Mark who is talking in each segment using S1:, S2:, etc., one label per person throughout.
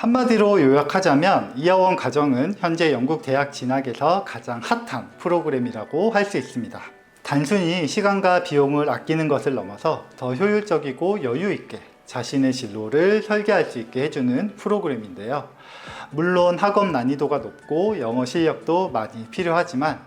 S1: 한마디로 요약하자면 이어원 과정은 현재 영국 대학 진학에서 가장 핫한 프로그램이라고 할 수 있습니다. 단순히 시간과 비용을 아끼는 것을 넘어서 더 효율적이고 여유 있게 자신의 진로를 설계할 수 있게 해주는 프로그램인데요. 물론 학업 난이도가 높고 영어 실력도 많이 필요하지만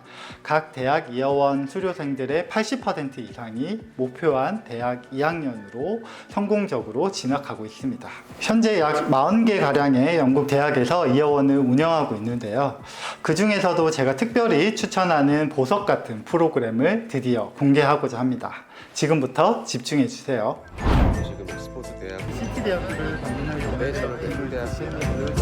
S1: 각 대학 이어원 수료생들의 80% 이상이 목표한 대학 2학년으로 성공적으로 진학하고 있습니다. 현재 약 40개가량의 영국 대학에서 이어원을 운영하고 있는데요. 그 중에서도 제가 특별히 추천하는 보석 같은 프로그램을 드디어 공개하고자 합니다. 지금부터 집중해 주세요.
S2: 지금 옥스퍼드 대학
S1: 시티 대학교를 방문하려고
S2: 네, 대학 실무를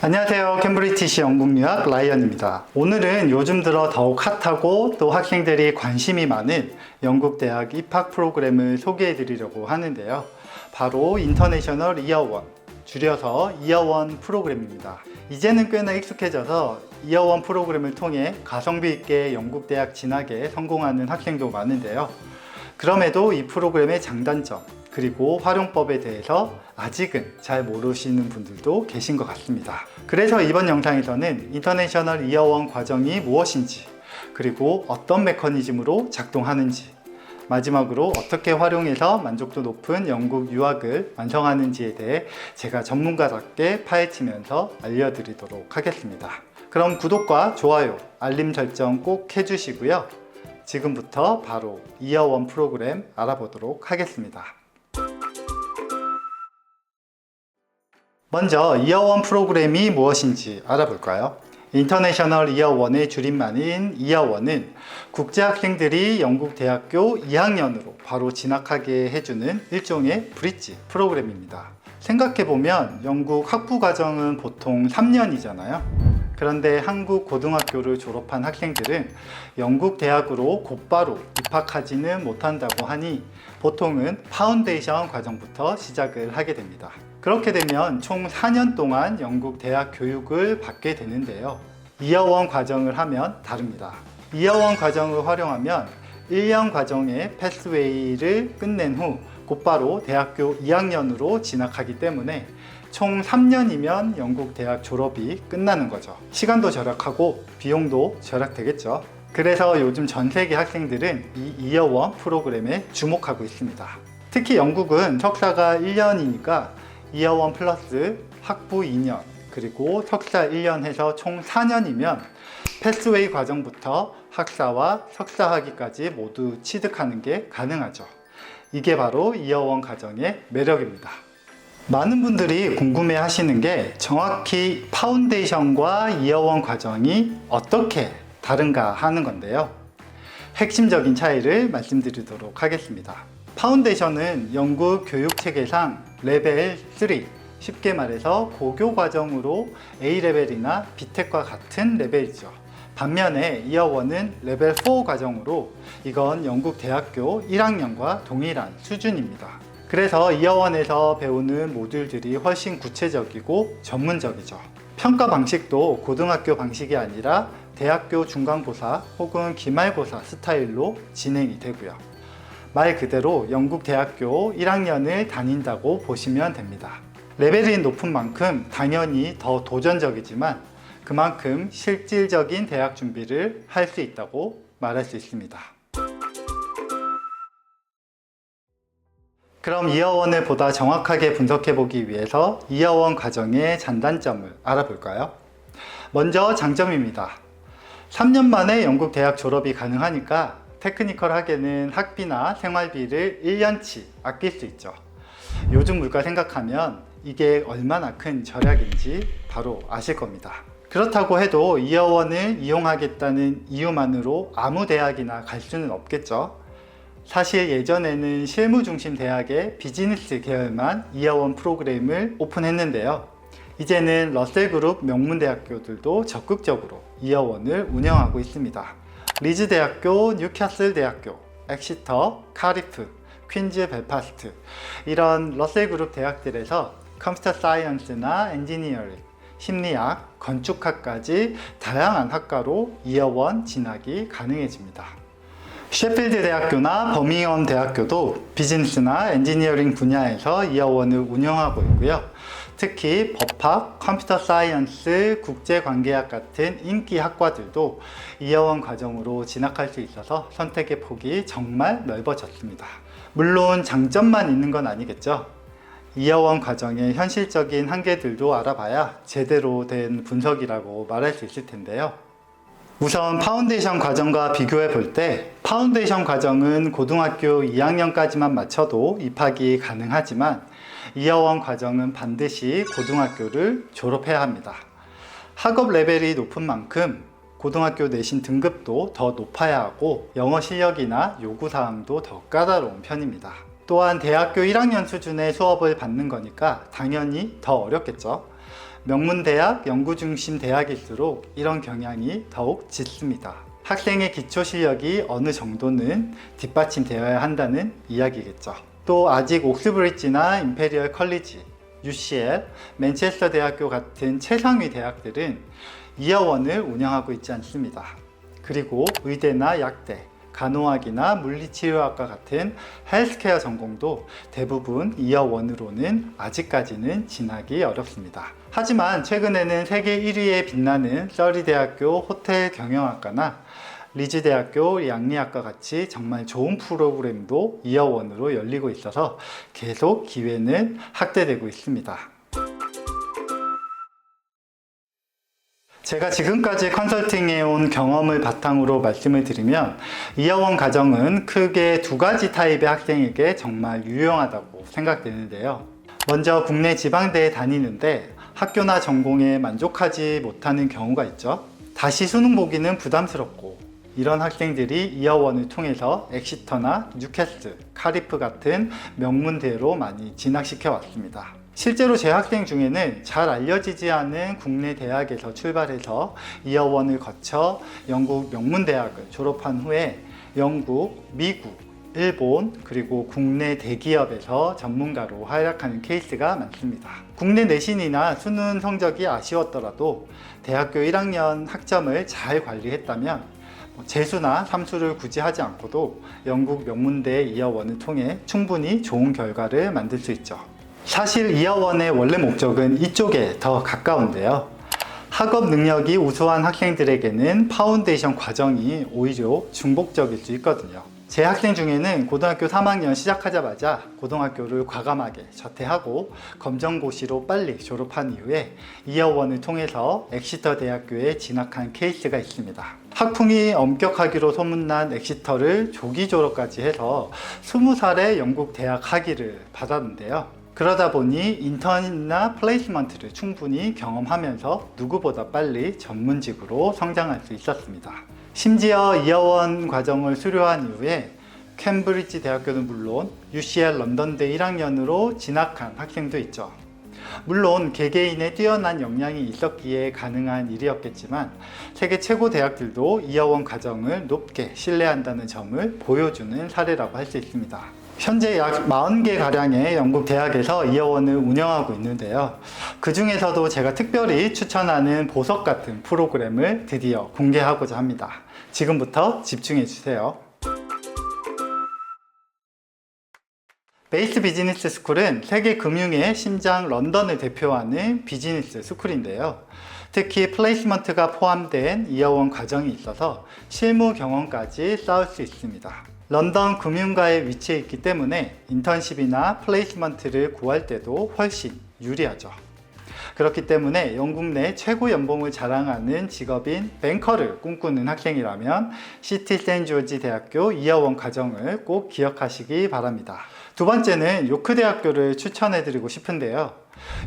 S1: 안녕하세요. 캠브리티시 영국유학 라이언입니다. 오늘은 요즘 들어 더욱 핫하고 또 학생들이 관심이 많은 영국 대학 입학 프로그램을 소개해 드리려고 하는데요. 바로 인터내셔널 이어원, 줄여서 이어원 프로그램입니다. 이제는 꽤나 익숙해져서 이어원 프로그램을 통해 가성비 있게 영국 대학 진학에 성공하는 학생도 많은데요. 그럼에도 이 프로그램의 장단점 그리고 활용법에 대해서 아직은 잘 모르시는 분들도 계신 것 같습니다. 그래서 이번 영상에서는 인터내셔널 이어원 과정이 무엇인지, 그리고 어떤 메커니즘으로 작동하는지, 마지막으로 어떻게 활용해서 만족도 높은 영국 유학을 완성하는지에 대해 제가 전문가답게 파헤치면서 알려드리도록 하겠습니다. 그럼 구독과 좋아요, 알림 설정 꼭 해주시고요. 지금부터 바로 이어원 프로그램 알아보도록 하겠습니다. 먼저 이어원 프로그램이 무엇인지 알아볼까요? 인터내셔널 이어원의 줄임말인 이어원은 국제학생들이 영국 대학교 2학년으로 바로 진학하게 해주는 일종의 브릿지 프로그램입니다. 생각해보면 영국 학부 과정은 보통 3년이잖아요. 그런데 한국 고등학교를 졸업한 학생들은 영국 대학으로 곧바로 입학하지는 못한다고 하니 보통은 파운데이션 과정부터 시작을 하게 됩니다. 그렇게 되면 총 4년 동안 영국 대학 교육을 받게 되는데요. 이어원 과정을 하면 다릅니다. 이어원 과정을 활용하면 1년 과정의 패스웨이를 끝낸 후 곧바로 대학교 2학년으로 진학하기 때문에 총 3년이면 영국 대학 졸업이 끝나는 거죠. 시간도 절약하고 비용도 절약되겠죠. 그래서 요즘 전 세계 학생들은 이 이어원 프로그램에 주목하고 있습니다. 특히 영국은 석사가 1년이니까 이어원 플러스 학부 2년 그리고 석사 1년 해서 총 4년이면 패스웨이 과정부터 학사와 석사학위까지 모두 취득하는 게 가능하죠. 이게 바로 이어원 과정의 매력입니다. 많은 분들이 궁금해 하시는 게 정확히 파운데이션과 이어원 과정이 어떻게 다른가 하는 건데요. 핵심적인 차이를 말씀드리도록 하겠습니다. 파운데이션은 영국 교육체계상 레벨 3, 쉽게 말해서 고교 과정으로 A레벨이나 B텍과 같은 레벨이죠. 반면에 이어원은 레벨 4 과정으로 이건 영국 대학교 1학년과 동일한 수준입니다. 그래서 이어원에서 배우는 모듈들이 훨씬 구체적이고 전문적이죠. 평가 방식도 고등학교 방식이 아니라 대학교 중간고사 혹은 기말고사 스타일로 진행이 되고요. 말 그대로 영국 대학교 1학년을 다닌다고 보시면 됩니다. 레벨이 높은 만큼 당연히 더 도전적이지만 그만큼 실질적인 대학 준비를 할 수 있다고 말할 수 있습니다. 그럼 이어원을 보다 정확하게 분석해 보기 위해서 이어원 과정의 장단점을 알아볼까요? 먼저 장점입니다. 3년 만에 영국 대학 졸업이 가능하니까 테크니컬하게는 학비나 생활비를 1년치 아낄 수 있죠. 요즘 물가 생각하면 이게 얼마나 큰 절약인지 바로 아실 겁니다. 그렇다고 해도 이어원을 이용하겠다는 이유만으로 아무 대학이나 갈 수는 없겠죠. 사실 예전에는 실무 중심 대학의 비즈니스 계열만 이어원 프로그램을 오픈했는데요. 이제는 러셀그룹 명문대학교들도 적극적으로 이어원을 운영하고 있습니다. 리즈 대학교, 뉴캐슬 대학교, 엑시터, 카리프, 퀸즈 벨파스트 이런 러셀그룹 대학들에서 컴퓨터 사이언스나 엔지니어링, 심리학, 건축학까지 다양한 학과로 이어원 진학이 가능해집니다. 셰필드 대학교나 버밍엄 대학교도 비즈니스나 엔지니어링 분야에서 이어원을 운영하고 있고요. 특히 법학, 컴퓨터 사이언스, 국제관계학 같은 인기 학과들도 이어원 과정으로 진학할 수 있어서 선택의 폭이 정말 넓어졌습니다. 물론 장점만 있는 건 아니겠죠. 이어원 과정의 현실적인 한계들도 알아봐야 제대로 된 분석이라고 말할 수 있을 텐데요. 우선 파운데이션 과정과 비교해 볼 때 파운데이션 과정은 고등학교 2학년까지만 마쳐도 입학이 가능하지만 이어원 과정은 반드시 고등학교를 졸업해야 합니다. 학업 레벨이 높은 만큼 고등학교 내신 등급도 더 높아야 하고 영어 실력이나 요구사항도 더 까다로운 편입니다. 또한 대학교 1학년 수준의 수업을 받는 거니까 당연히 더 어렵겠죠. 명문대학, 연구중심 대학일수록 이런 경향이 더욱 짙습니다. 학생의 기초 실력이 어느 정도는 뒷받침되어야 한다는 이야기겠죠. 또 아직 옥스브리지나 임페리얼 컬리지, UCL, 맨체스터 대학교 같은 최상위 대학들은 이어원을 운영하고 있지 않습니다. 그리고 의대나 약대, 간호학이나 물리치료학과 같은 헬스케어 전공도 대부분 이어원으로는 아직까지는 진학이 어렵습니다. 하지만 최근에는 세계 1위에 빛나는 서리대학교 호텔경영학과나 리즈대학교 양리학과 같이 정말 좋은 프로그램도 이어원으로 열리고 있어서 계속 기회는 확대되고 있습니다. 제가 지금까지 컨설팅해온 경험을 바탕으로 말씀을 드리면 이어원 과정은 크게 두 가지 타입의 학생에게 정말 유용하다고 생각되는데요. 먼저 국내 지방대에 다니는데 학교나 전공에 만족하지 못하는 경우가 있죠. 다시 수능 보기는 부담스럽고 이런 학생들이 이어원을 통해서 엑시터나 뉴캐슬, 카리프 같은 명문대로 많이 진학시켜 왔습니다. 실제로 제 학생 중에는 잘 알려지지 않은 국내 대학에서 출발해서 이어원을 거쳐 영국 명문대학을 졸업한 후에 영국, 미국, 일본, 그리고 국내 대기업에서 전문가로 활약하는 케이스가 많습니다. 국내 내신이나 수능 성적이 아쉬웠더라도 대학교 1학년 학점을 잘 관리했다면 재수나 삼수를 굳이 하지 않고도 영국 명문대 이어원을 통해 충분히 좋은 결과를 만들 수 있죠. 사실 이어원의 원래 목적은 이쪽에 더 가까운데요. 학업 능력이 우수한 학생들에게는 파운데이션 과정이 오히려 중복적일 수 있거든요. 제 학생 중에는 고등학교 3학년 시작하자마자 고등학교를 과감하게 자퇴하고 검정고시로 빨리 졸업한 이후에 이어원을 통해서 엑시터 대학교에 진학한 케이스가 있습니다. 학풍이 엄격하기로 소문난 엑시터를 조기 졸업까지 해서 20살에 영국 대학 학위를 받았는데요. 그러다 보니 인턴이나 플레이스먼트를 충분히 경험하면서 누구보다 빨리 전문직으로 성장할 수 있었습니다. 심지어 이어원 과정을 수료한 이후에 캠브리지 대학교는 물론 UCL 런던대 1학년으로 진학한 학생도 있죠. 물론 개개인의 뛰어난 역량이 있었기에 가능한 일이었겠지만 세계 최고 대학들도 이어원 과정을 높게 신뢰한다는 점을 보여주는 사례라고 할 수 있습니다. 현재 약 40개가량의 영국 대학에서 이어원을 운영하고 있는데요. 그 중에서도 제가 특별히 추천하는 보석 같은 프로그램을 드디어 공개하고자 합니다. 지금부터 집중해 주세요. 베이스 비즈니스 스쿨은 세계 금융의 심장 런던을 대표하는 비즈니스 스쿨인데요. 특히 플레이스먼트가 포함된 이어원 과정이 있어서 실무 경험까지 쌓을 수 있습니다. 런던 금융가에 위치해 있기 때문에 인턴십이나 플레이스먼트를 구할 때도 훨씬 유리하죠. 그렇기 때문에 영국 내 최고 연봉을 자랑하는 직업인 뱅커를 꿈꾸는 학생이라면 시티 센조지 대학교 이어원 과정을 꼭 기억하시기 바랍니다. 두 번째는 요크 대학교를 추천해 드리고 싶은데요.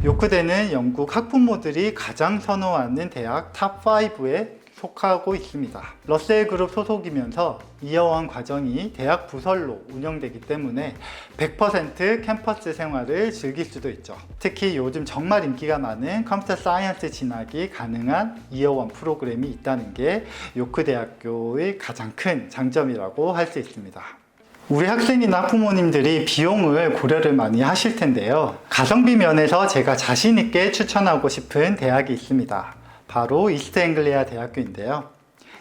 S1: 요크대는 영국 학부모들이 가장 선호하는 대학 탑5에 속하고 있습니다. 러셀 그룹 소속이면서 이어원 과정이 대학 부설로 운영되기 때문에 100% 캠퍼스 생활을 즐길 수도 있죠. 특히 요즘 정말 인기가 많은 컴퓨터 사이언스 진학이 가능한 이어원 프로그램이 있다는 게 요크 대학교의 가장 큰 장점이라고 할 수 있습니다. 우리 학생이나 학부모님들이 비용을 고려를 많이 하실 텐데요. 가성비 면에서 제가 자신 있게 추천하고 싶은 대학이 있습니다. 바로 이스트 앵글리아 대학교인데요.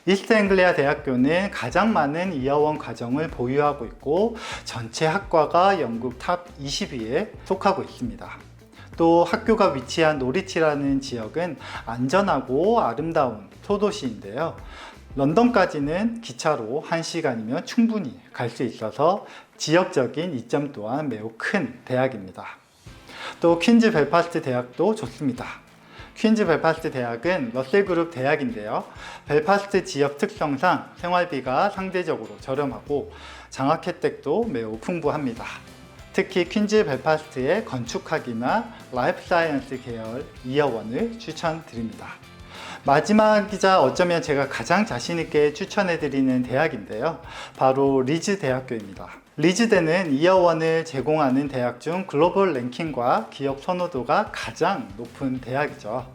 S1: 이스트앵글리아 대학교는 가장 많은 이어원 과정을 보유하고 있고 전체 학과가 영국 탑 20위에 속하고 있습니다. 또 학교가 위치한 노리치라는 지역은 안전하고 아름다운 소도시인데요. 런던까지는 기차로 1시간이면 충분히 갈 수 있어서 지역적인 이점 또한 매우 큰 대학입니다. 또 퀸즈 벨파스트 대학도 좋습니다. 퀸즈 벨파스트 대학은 러셀그룹 대학인데요. 벨파스트 지역 특성상 생활비가 상대적으로 저렴하고 장학 혜택도 매우 풍부합니다. 특히 퀸즈 벨파스트의 건축학이나 라이프 사이언스 계열 이어원을 추천드립니다. 마지막이자 어쩌면 제가 가장 자신있게 추천해드리는 대학인데요. 바로 리즈 대학교입니다. 리즈대는 이어원을 제공하는 대학 중 글로벌 랭킹과 기업 선호도가 가장 높은 대학이죠.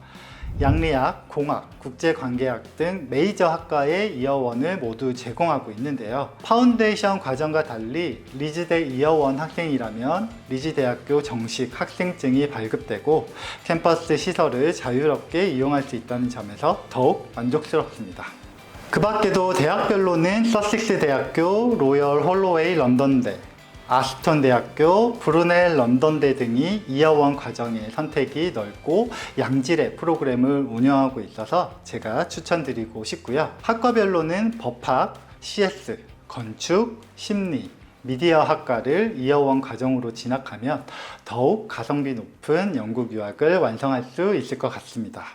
S1: 양리학, 공학, 국제관계학 등 메이저 학과의 이어원을 모두 제공하고 있는데요. 파운데이션 과정과 달리 리즈대 이어원 학생이라면 리즈대학교 정식 학생증이 발급되고 캠퍼스 시설을 자유롭게 이용할 수 있다는 점에서 더욱 만족스럽습니다. 그 밖에도 대학별로는 서식스 대학교, 로열 홀로웨이 런던대, 아스톤 대학교, 브루넬 런던대 등이 이어원 과정의 선택이 넓고 양질의 프로그램을 운영하고 있어서 제가 추천드리고 싶고요. 학과별로는 법학, CS, 건축, 심리, 미디어 학과를 이어원 과정으로 진학하면 더욱 가성비 높은 영국 유학을 완성할 수 있을 것 같습니다.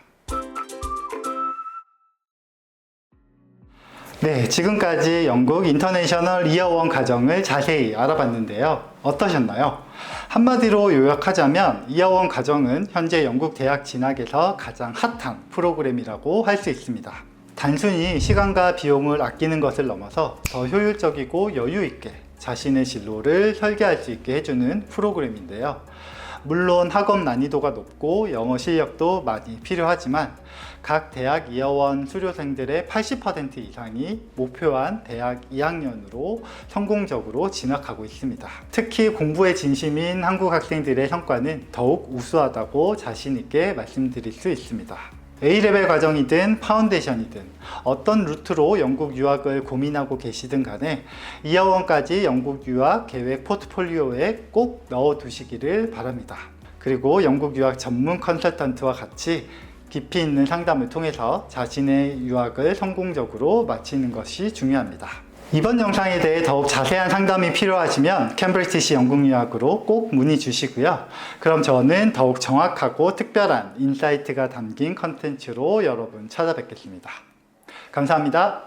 S1: 네, 지금까지 영국 인터내셔널 이어원 과정을 자세히 알아봤는데요. 어떠셨나요? 한마디로 요약하자면 이어원 과정은 현재 영국 대학 진학에서 가장 핫한 프로그램이라고 할 수 있습니다. 단순히 시간과 비용을 아끼는 것을 넘어서 더 효율적이고 여유 있게 자신의 진로를 설계할 수 있게 해주는 프로그램인데요. 물론 학업 난이도가 높고 영어 실력도 많이 필요하지만 각 대학 이어원 수료생들의 80% 이상이 목표한 대학 2학년으로 성공적으로 진학하고 있습니다. 특히 공부에 진심인 한국 학생들의 성과는 더욱 우수하다고 자신 있게 말씀드릴 수 있습니다. A레벨 과정이든 파운데이션이든 어떤 루트로 영국 유학을 고민하고 계시든 간에 이어원까지 영국 유학 계획 포트폴리오에 꼭 넣어 두시기를 바랍니다. 그리고 영국 유학 전문 컨설턴트와 같이 깊이 있는 상담을 통해서 자신의 유학을 성공적으로 마치는 것이 중요합니다. 이번 영상에 대해 더욱 자세한 상담이 필요하시면 캠브리티시 영국 유학으로 꼭 문의 주시고요. 그럼 저는 더욱 정확하고 특별한 인사이트가 담긴 컨텐츠로 여러분 찾아뵙겠습니다. 감사합니다.